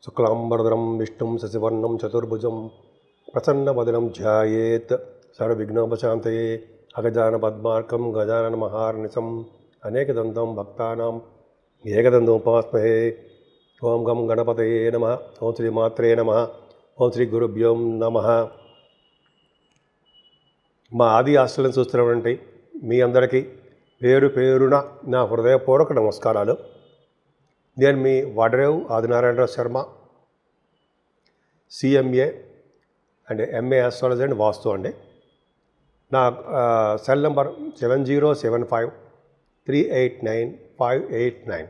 శుక్లాంబరధరం విష్ణుం శశివర్ణం చతుర్భుజం ప్రసన్నవదనం ధ్యాయేత్ సర్వవిఘ్నోపశాంతయే అగజాన పద్మార్కం గజానన మహార్నిశం అనేకదంతం భక్తానాం ఏకదంతం ఉపాస్మహే. ఓం గం గణపతయే నమః. ఓం శ్రీ మాత్రే నమః. ఓం శ్రీ గురుభ్యో నమః. మా ఆది హాస్టల్ని చూస్తున్నటువంటి మీ అందరికీ పేరు పేరున నా హృదయపూర్వక నమస్కారాలు. నేను మీ Vadarevu Adinarayanarao Sharma, CMA and MA astrology and vastu అండి. నా సెల్ నెంబర్ 7075389589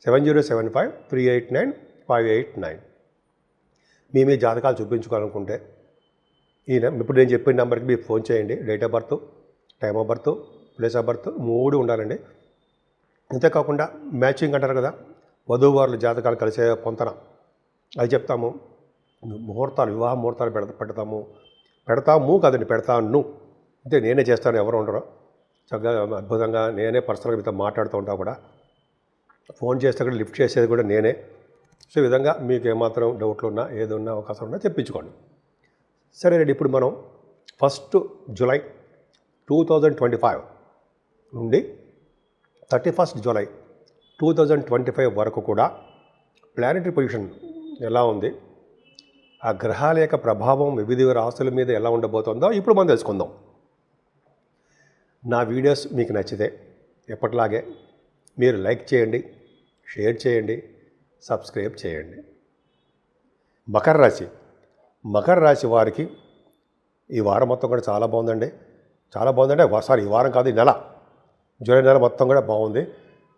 7075389589. మీ జాతకాలు చూపించుకోవాలనుకుంటే ఇప్పుడు నేను చెప్పిన నెంబర్కి మీరు ఫోన్ చేయండి. Date of birth, time of birth, place of birth 3 ఉండాలండి. అంతేకాకుండా మ్యాచింగ్ అంటారు కదా, వధూవారుల జాతకాలు కలిసే పొంతన అది చెప్తాము. ముహూర్తాలు, వివాహ ముహూర్తాలు పెడతాము కదండి, పెడతాను అంటే నేనే చేస్తాను, ఎవరు ఉండరు. చక్కగా అద్భుతంగా నేనే పర్సనల్గా మీతో మాట్లాడుతూ ఉంటాను కూడా. ఫోన్ చేస్తే కూడా లిఫ్ట్ చేసేది కూడా నేనే. సో ఈ విధంగా మీకు ఏమాత్రం డౌట్లు ఉన్నా, ఏదున్నా అవకాశం ఉన్నా చెప్పించుకోండి. సరే అండి, ఇప్పుడు మనం 1 జూలై 2025 నుండి 31 జూలై 2025 వరకు కూడా ప్లానెటరీ పొజిషన్ ఎలా ఉంది, ఆ గ్రహాల యొక్క ప్రభావం వివిధ రాశుల మీద ఎలా ఉండబోతుందో ఇప్పుడు మనం తెలుసుకుందాం. నా వీడియోస్ మీకు నచ్చితే ఎప్పటిలాగే మీరు లైక్ చేయండి, షేర్ చేయండి, సబ్స్క్రైబ్ చేయండి. మకర రాశి వారికి ఈ వారం మొత్తం కూడా చాలా బాగుందండి. చాలా బాగుందంటే ఈ వారం కాదు, ఈ నెల, జూలై నెల మొత్తం కూడా బాగుంది.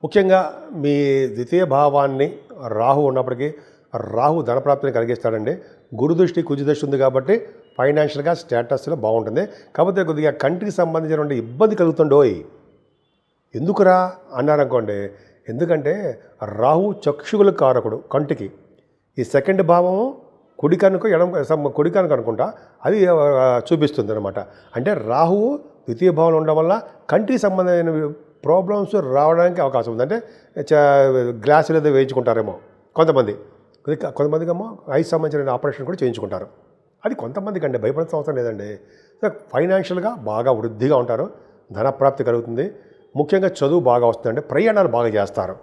ముఖ్యంగా మీ ద్వితీయ భావాన్ని రాహు ఉన్నప్పటికీ రాహు ధనప్రాప్తిని కలిగిస్తాడండి. గురు దృష్టి, కుజ దృష్టి ఉంది కాబట్టి ఫైనాన్షియల్గా స్టేటస్లో బాగుంటుంది. కాకపోతే కొద్దిగా కంటికి సంబంధించినటువంటి ఇబ్బంది కలుగుతుండోయ్. ఎందుకురా అన్నారనుకోండి, ఎందుకంటే రాహు చక్షుగుల కారకుడు కంటికి. ఈ సెకండ్ భావము కుడికనుక అనుకుంటా అది చూపిస్తుంది అనమాట. అంటే రాహువు ద్వితీయ భావంలో ఉండడం వల్ల కంటికి సంబంధమైన ప్రాబ్లమ్స్ రావడానికి అవకాశం ఉంది. అంటే గ్లాసులు ఏదో వేయించుకుంటారేమో కొంతమందికి ఏమో ఐస్ సంబంధించిన ఆపరేషన్ కూడా చేయించుకుంటారు. అది కొంతమందికి అండి, భయపడాల్సిన అవసరం లేదండి. ఫైనాన్షియల్గా బాగా వృద్ధిగా ఉంటారు, ధనప్రాప్తి కలుగుతుంది. ముఖ్యంగా చదువు బాగా వస్తుందంటే ప్రయాణాలు బాగా చేస్తారు.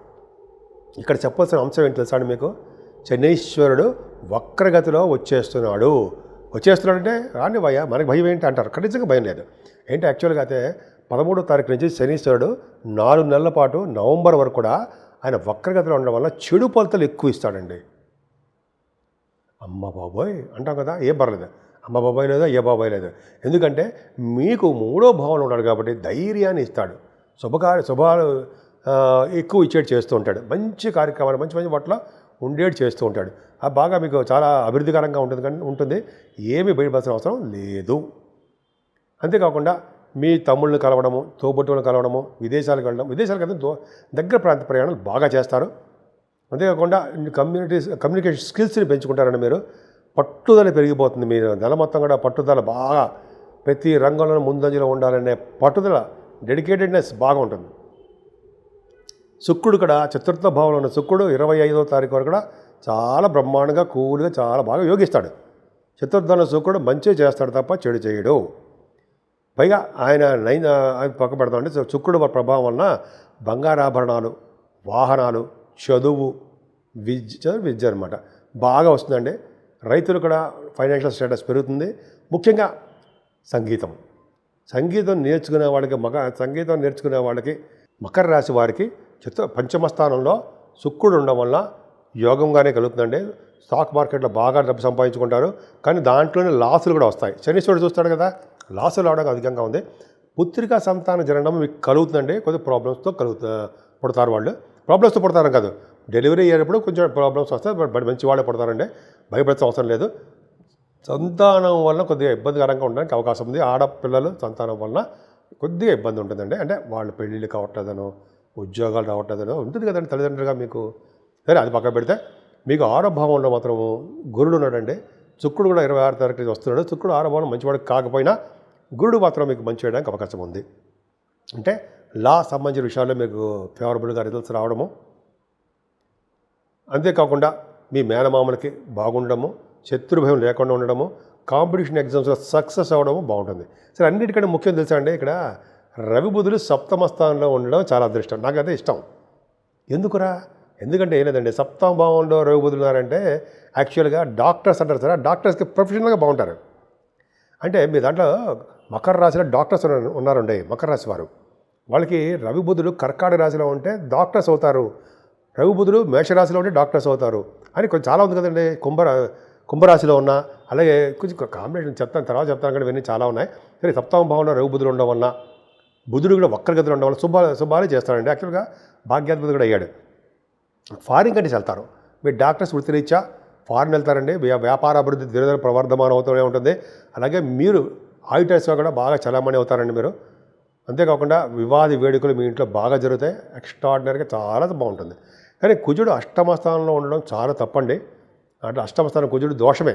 ఇక్కడ చెప్పాల్సిన అంశం ఏంటి తెలుసా అండి మీకు? శనీశ్వరుడు వక్రగతిలో వచ్చేస్తున్నాడంటే రాని భయ, మనకి భయం ఏంటి అంటారు. ఖచ్చితంగా భయం లేదు. ఏంటి యాక్చువల్గా అయితే 13వ తారీఖు నుంచి శనీశ్వరుడు 4 నెలల పాటు నవంబర్ వరకు కూడా ఆయన వక్రగతిలో ఉండడం వల్ల చెడు ఫలితాలు ఎక్కువ ఇస్తాడండి. అమ్మ బాబోయ్ అంటాం కదా, ఏం పర్లేదు, అమ్మ బాబాయ్ లేదు, ఏ బాబాయ్ లేదు. ఎందుకంటే మీకు 3వ భావంలో ఉన్నాడు కాబట్టి ధైర్యాన్ని ఇస్తాడు. శుభాలు ఎక్కువ ఇచ్చేటి చేస్తూ ఉంటాడు. మంచి కార్యక్రమాలు, మంచి పట్ల ఉండేటి చేస్తూ ఉంటాడు. అది బాగా మీకు చాలా అభివృద్ధికరంగా ఉంటుంది. ఏమీ భయపడాల్సిన అవసరం లేదు. అంతేకాకుండా మీ తమ్ముళ్ళని కలవడము, తోబుట్టువులను కలవడము, విదేశాలకు వెళ్ళడం, దగ్గర ప్రాంత ప్రయాణాలు బాగా చేస్తారు. అంతేకాకుండా కమ్యూనికేషన్ స్కిల్స్ని పెంచుకుంటారండి. మీరు పట్టుదల పెరిగిపోతుంది. మీరు నెల మొత్తం కూడా పట్టుదల బాగా, ప్రతి రంగంలో ముందంజలో ఉండాలనే పట్టుదల, డెడికేటెడ్నెస్ బాగా ఉంటుంది. శుక్రుడు కూడా చతుర్థ భావంలో ఉన్న శుక్రుడు 25వ తారీఖు వరకు కూడా చాలా బ్రహ్మాండంగా కూల్గా చాలా బాగా యోగిస్తాడు. చతుర్థంలో శుక్రుడు మంచి చేస్తాడు తప్ప చెడు చేయడు. పైగా ఆయన పక్క పెడతామంటే శుక్రుడు ప్రభావం వలన బంగారాభరణాలు, వాహనాలు, చదువు, విద్య అనమాట బాగా వస్తుందండి. రైతులు కూడా ఫైనాన్షియల్ స్టేటస్ పెరుగుతుంది. ముఖ్యంగా సంగీతం నేర్చుకునే వాళ్ళకి మకర రాశి వారికి పంచమ స్థానంలో శుక్రుడు ఉండడం వల్ల యోగంగానే కలుగుతుందండి. స్టాక్ మార్కెట్లో బాగా డబ్బు సంపాదించుకుంటారు. కానీ దాంట్లోనే లాసులు కూడా వస్తాయి. శనీశ్వరుడు చూస్తాడు కదా, లాసులు రావడం అధికంగా ఉంది. పుత్రికా సంతాన జననం మీకు కలుగుతుందండి. కొద్దిగా ప్రాబ్లమ్స్తో పుడతారు వాళ్ళు. ప్రాబ్లమ్స్తో పుడతారు కాదు, డెలివరీ అయ్యేటప్పుడు కొంచెం ప్రాబ్లమ్స్ వస్తాయి. బట్ మంచి వాళ్ళే పుడతారండి, భయపడాల్సిన అవసరం లేదు. సంతానం వల్ల కొద్దిగా ఇబ్బందికరంగా ఉండడానికి అవకాశం ఉంది. ఆడపిల్లలు సంతానం వలన కొద్దిగా ఇబ్బంది ఉంటుందండి. అంటే వాళ్ళు పెళ్ళిళ్ళు కావట్లేదనో, ఉద్యోగాలు రావట్లేదనో ఉంటుంది కదండి తల్లిదండ్రులుగా మీకు. సరే అది పక్కన పెడితే మీకు 6వ భావంలో మాత్రము గురుడు ఉన్నాడండి. శుక్రుడు కూడా 26వ తారీఖు వస్తున్నాడు. శుక్రుడు 6వ భావం మంచివాడు కాకపోయినా గురుడు మాత్రం మీకు మంచి చేయడానికి అవకాశం ఉంది. అంటే లా సంబంధించిన విషయాల్లో మీకు ఫేవరబుల్గా రిజల్ట్స్ రావడము, అంతేకాకుండా మీ మేనమామలకి బాగుండడము, శత్రుభయం లేకుండా ఉండడము, కాంపిటీషన్ ఎగ్జామ్స్లో సక్సెస్ అవ్వడము బాగుంటుంది. సరే, అన్నిటికంటే ముఖ్యం తెలుసా అండి, ఇక్కడ రవి బుధులు సప్తమ స్థానంలో ఉండడం చాలా అదృష్టం. నాకు అదే ఇష్టం. ఎందుకురా? ఎందుకంటే ఏం లేదండి, సప్తమ భావంలో రవి బుధులు ఉన్నారంటే యాక్చువల్గా డాక్టర్స్ అంటారు సార్, డాక్టర్స్కి ప్రొఫెషనల్గా బాగుంటారు. అంటే మీ దాంట్లో మకర రాశిలో డాక్టర్స్ ఉన్నారండి, మకర రాశి వారు. వాళ్ళకి రవి బుధుడు కర్కాటక రాశిలో ఉంటే డాక్టర్స్ అవుతారు, రవి బుధుడు మేషరాశిలో ఉంటే డాక్టర్స్ అవుతారు అని కొంచెం చాలా ఉంది కదండి. కుంభరాశిలో ఉన్న, అలాగే కొంచెం కాంబినేషన్ చెప్తాను, తర్వాత చెప్తాను, కానీ ఇవన్నీ చాలా ఉన్నాయి. సరే, సప్తమ భావంలో రవి బుధుడు ఉండడం వల్ల, బుధుడు కూడా వక్రగతిలో ఉండడం వల్ల శుభాలే చేస్తాడండి. యాక్చువల్గా భాగ్యాధిపతి కూడా అయ్యాడు. ఫారిన్ కంట్రీస్ వెళ్తారు. మీ డాక్టర్స్ వృత్తిరీత్యా ఫారిన్ వెళ్తారండి. వ్యాపార అభివృద్ధి దినదిన ప్రవర్ధమానం అవుతూనే ఉంటుంది. అలాగే మీరు ఆడిటర్స్గా కూడా బాగా చలామణి అవుతారండి మీరు. అంతేకాకుండా వివాద వేడుకలు మీ ఇంట్లో బాగా జరుగుతాయి. ఎక్స్ట్రాడినరీగా చాలా బాగుంటుంది. కానీ కుజుడు అష్టమ స్థానంలో ఉండడం చాలా తప్పండి. అంటే అష్టమ స్థానం కుజుడు దోషమే.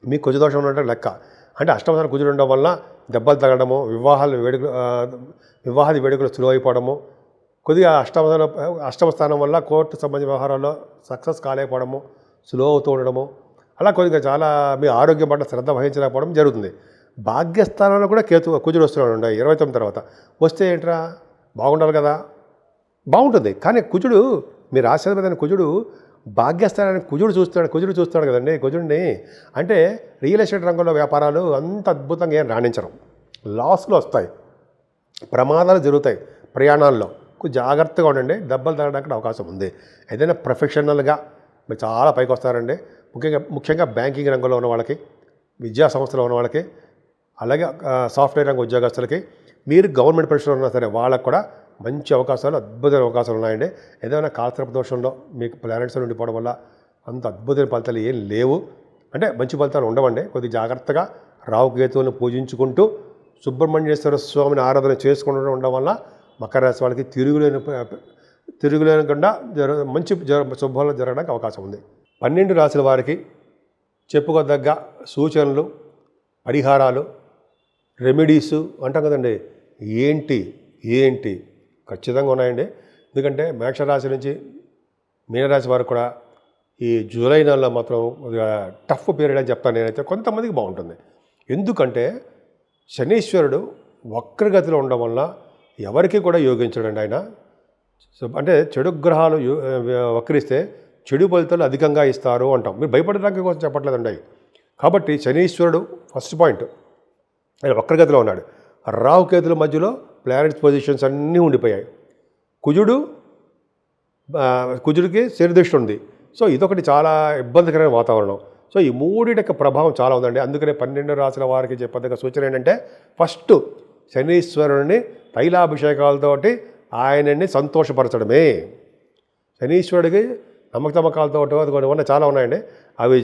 మీకు కుజ దోషం ఉన్నట్టు లెక్క. అంటే అష్టమ స్థానం కుజుడు ఉండడం వల్ల దెబ్బలు తగలడము, వివాహాది వేడుకలు సులువు అయిపోవడము, కొద్దిగా అష్టమ స్థానం వల్ల కోర్టు సంబంధించిన వ్యవహారాల్లో సక్సెస్ కాలేకపోవడము, స్లో అవుతూ ఉండడము, అలా కొద్దిగా చాలా మీ ఆరోగ్యం పట్ల శ్రద్ధ వహించలేకపోవడం జరుగుతుంది. భాగ్యస్థానంలో కూడా కుజుడు వస్తున్నాడు 29 తర్వాత. వస్తే ఏంట్రా, బాగుండాలి కదా, బాగుంటుంది. కానీ కుజుడు, మీ రాష్ట్రాధిపతి కుజుడు భాగ్యస్థానాన్ని కుజుడు చూస్తాడు కదండి. కుజుడిని అంటే రియల్ ఎస్టేట్ రంగంలో వ్యాపారాలు అంత అద్భుతంగా ఏం రాణించరు, లాస్లు వస్తాయి, ప్రమాదాలు జరుగుతాయి, ప్రయాణాల్లో జాగ్రత్తగా ఉండండి, దెబ్బలు తగ్గడానికి అవకాశం ఉంది. ఏదైనా ప్రొఫెషనల్గా మీరు చాలా పైకి వస్తారండి. ముఖ్యంగా బ్యాంకింగ్ రంగంలో ఉన్న వాళ్ళకి, విద్యా సంస్థలో ఉన్న వాళ్ళకి, అలాగే సాఫ్ట్వేర్ రంగ ఉద్యోగస్తులకి, మీరు గవర్నమెంట్ పరిశ్రమలో ఉన్నా సరే వాళ్ళకు కూడా మంచి అవకాశాలు, అద్భుతమైన అవకాశాలు ఉన్నాయండి. ఏదైనా కాలసర్ప దోషంలో మీకు ప్లానెట్స్ ఉండిపోవడం వల్ల అంత అద్భుతమైన ఫలితాలు ఏం లేవు. అంటే మంచి ఫలితాలు ఉండవండి. కొద్దిగా జాగ్రత్తగా రాహుకేతువులను పూజించుకుంటూ సుబ్రహ్మణ్యేశ్వర స్వామిని ఆరాధన చేసుకుంటూ ఉండడం వల్ల మకర రాశి వాళ్ళకి తిరుగులేకుండా మంచి శుభాలు జరగడానికి అవకాశం ఉంది. 12 రాశుల వారికి చెప్పుకోదగ్గ సూచనలు, పరిహారాలు, రెమెడీసు అంటాం కదండి, ఏంటి ఖచ్చితంగా ఉన్నాయండి. ఎందుకంటే మేషరాశి నుంచి మీనరాశి వారికి కూడా ఈ జూలై నెలలో మాత్రం టఫ్ పీరియడ్ అని చెప్తాను నేనైతే. కొంతమందికి బాగుంటుంది. ఎందుకంటే శనీశ్వరుడు వక్రగతిలో ఉండడం వల్ల ఎవరికి కూడా యోగించడండి ఆయన. అంటే చెడు గ్రహాలు వక్రిస్తే చెడు ఫలితాలు అధికంగా ఇస్తారు అంటాం. మీరు భయపడడానికి కోసం చెప్పట్లేదండి. కాబట్టి శనీశ్వరుడు ఫస్ట్ పాయింట్, ఆయన వక్రగతిలో ఉన్నాడు. రాహుకేతుల మధ్యలో ప్లానెట్స్ పొజిషన్స్ అన్నీ ఉండిపోయాయి. కుజుడికి శనిదృష్టి ఉంది. సో ఇదొకటి చాలా ఇబ్బందికరమైన వాతావరణం. సో ఈ మూడింటి యొక్క ప్రభావం చాలా ఉందండి. అందుకనే 12 రాశుల వారికి చెప్పదగ్గ సూచన ఏంటంటే, ఫస్ట్ శనీశ్వరుని తైలాభిషేకాలతోటి ఆయనని సంతోషపరచడమే. శనీశ్వరుడికి నమ్మకతమ్మకాలతో కొన్ని చాలా ఉన్నాయండి. అవి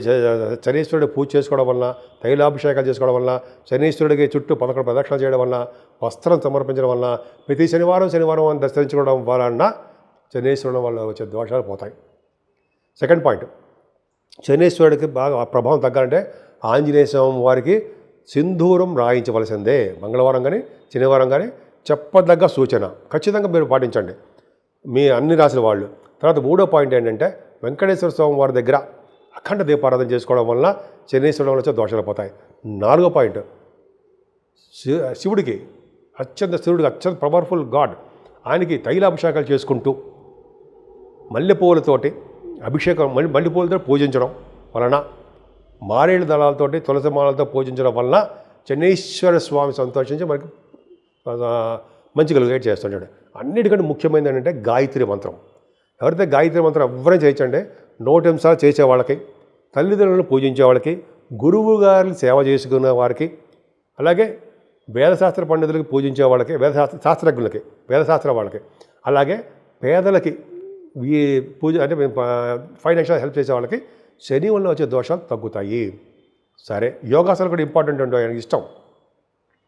శనీశ్వరుడు పూజ చేసుకోవడం వలన, తైలాభిషేకాలు చేసుకోవడం వలన, శనీశ్వరుడికి చుట్టూ 11 ప్రదక్షిణలు చేయడం వలన, వస్త్రం సమర్పించడం వలన, ప్రతి శనివారం దర్శించుకోవడం వలన శనీశ్వరుడు వల్ల వచ్చే దోషాలు పోతాయి. సెకండ్ పాయింట్, శనీశ్వరుడికి బాగా ప్రభావం తగ్గాలంటే ఆంజనేయ స్వామి వారికి సింధూరం రాయించవలసిందే. మంగళవారం కానీ శనివారం కానీ చెప్పదగ్గ సూచన, ఖచ్చితంగా మీరు పాటించండి మీ అన్ని రాశుల వాళ్ళు. తర్వాత మూడో పాయింట్ ఏంటంటే, వెంకటేశ్వర స్వామి వారి దగ్గర అఖండ దీపారాధన చేసుకోవడం వలన శనీశ్వరుడు వల్ల వచ్చే దోషాలు పోతాయి. నాలుగో పాయింట్, శివుడికి అత్యంత పవర్ఫుల్ గాడ్, ఆయనకి తైలాభిషేకాలు చేసుకుంటూ మల్లెపూలతోటి అభిషేకం, మల్లెపూలతో పూజించడం వలన, మారేడు దళాలతోటి తులసి మాలతో పూజించడం వలన శనీశ్వర స్వామి సంతోషించి మనకి మంచి కలుగేట్ చేస్తుంటాడు. అన్నిటికంటే ముఖ్యమైనది ఏంటంటే గాయత్రి మంత్రం. ఎవరైతే గాయత్రి మంత్రం ఎవరైనా చేయించండి, 100 నిమిషాలు చేసే వాళ్ళకి, తల్లిదండ్రులను పూజించే వాళ్ళకి, గురువు గారిని సేవ చేసుకునే వారికి, అలాగే వేదశాస్త్ర పండితులకి పూజించే వాళ్ళకి, శాస్త్రజ్ఞులకి, వేదశాస్త్ర వాళ్ళకి, అలాగే పేదలకి ఈ పూజ అంటే ఫైనాన్షియల్ హెల్ప్ చేసే వాళ్ళకి శని వల్ల వచ్చే దోషాలు తగ్గుతాయి. సరే, యోగాసనాలు కూడా ఇంపార్టెంట్ అండి, ఆయనకి ఇష్టం.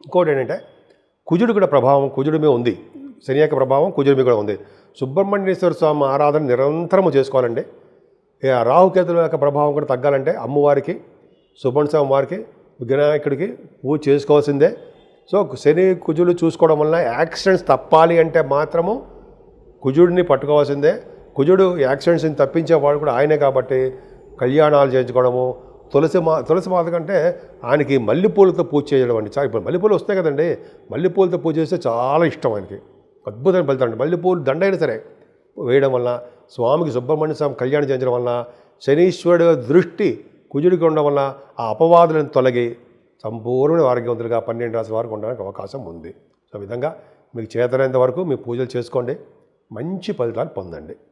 ఇంకోటి ఏంటంటే, కుజుడు కూడా ప్రభావం కుజుడి మీద ఉంది, శని యొక్క ప్రభావం కుజుడి మీద కూడా ఉంది. సుబ్రహ్మణ్యేశ్వర స్వామి ఆరాధన నిరంతరము చేసుకోవాలండి. రాహుకేతుల యొక్క ప్రభావం కూడా తగ్గాలంటే అమ్మవారికి, సుబ్రహ్మణ్య స్వామి వారికి, వినాయకుడికి పూజ చేసుకోవాల్సిందే. సో శని కుజులు చూసుకోవడం వల్ల యాక్సిడెంట్స్ తప్పాలి అంటే మాత్రము కుజుడిని పట్టుకోవాల్సిందే. కుజుడు యాక్సిడెంట్స్ని తప్పించేవాడు కూడా ఆయనే కాబట్టి కళ్యాణాలు చేయించుకోవడము, తులసి మాత కంటే ఆయనకి మల్లెపూలతో పూజ చేయడం అండి. చాలా ఇప్పుడు మల్లెపూలు వస్తాయి కదండి, మల్లెపూలతో పూజ చేస్తే చాలా ఇష్టం ఆయనకి, అద్భుతమైన ఫలితం అండి. మల్లెపూలు దండైనా సరే వేయడం వల్ల, స్వామికి సుబ్రహ్మణ్య స్వామి కళ్యాణం చేయించడం వల్ల, శనీశ్వరుడు దృష్టి కుజుడికి ఉండడం వల్ల ఆ అపవాదులను తొలగి సంపూర్ణ ఆరోగ్యవంతులుగా 12 రాశి వారికి ఉండడానికి అవకాశం ఉంది. సో ఈ విధంగా మీకు చేతనైనంత వరకు మీ పూజలు చేసుకోండి, మంచి ఫలితాలు పొందండి.